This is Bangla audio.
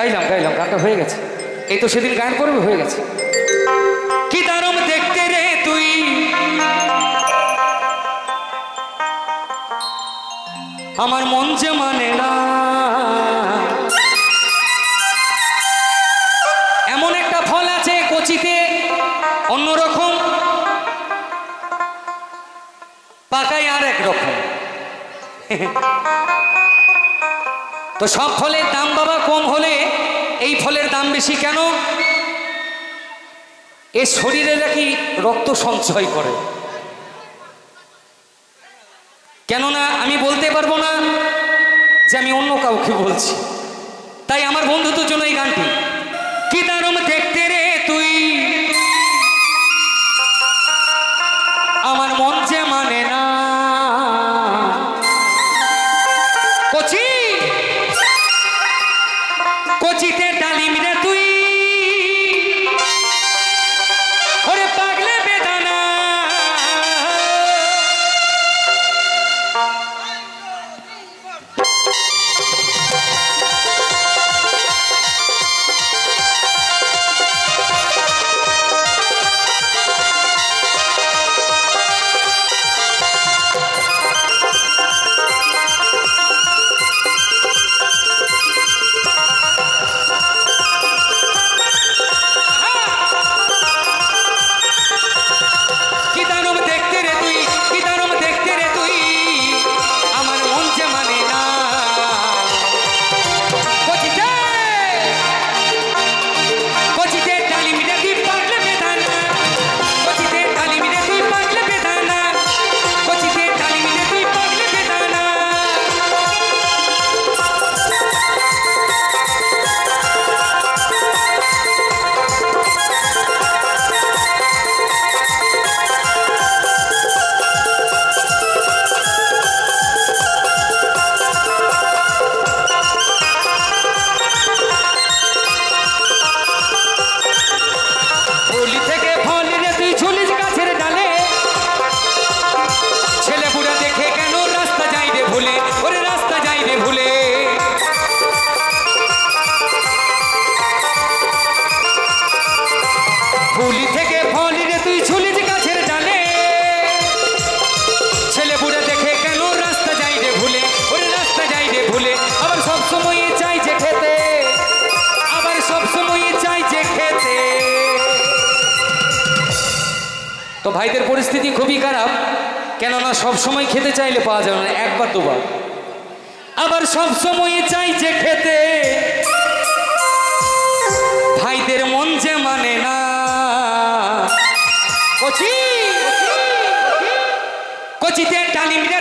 গাইলাম গানটা হয়ে গেছে। এই তো সেদিন গান করবে, হয়ে গেছে। কি দারুণ দেখতে রে তুই, আমার মন যে মানে না। এমন একটা ফল আছে কচিতে অন্যরকম, পাকায় আর এক রকম। তো সব ফলের দাম বাবা কম হলে এই ফলের দাম বেশি কেন? এ শরীরে নাকি রক্ত সঞ্চয় করে। কেননা আমি বলতে পারবো না যে আমি অন্য কাউকে বলছি, তাই আমার বন্ধুদের জন্য এই গানটি। কি দারুণ দেখতে রে তুই, আমার মন যে মানে না। কচি কচিতে ডালিম রে তুই, ওরে পাগলে বেদানা। ফুলি থেকে ফল রে তুই ঝুলিস গাছের ডালে, ছেলে বুড়ে দেখে কেন রাস্তা যাই রে ভুলে, ওরে রাস্তা যাই রে ভুলে। আবার সব সময় চাই যে খেতে, আবার সব সময় চাই যে খেতে। তো ভাইদের পরিস্থিতি খুবই খারাপ, কেননা সব সময় খেতে চাইলে পাওয়া যাবে না, একবার দুবার। আবার সব সময় চাই যে খেতে, ভাইদের মন যে মানে না। কচি কচিতে ডালিম রে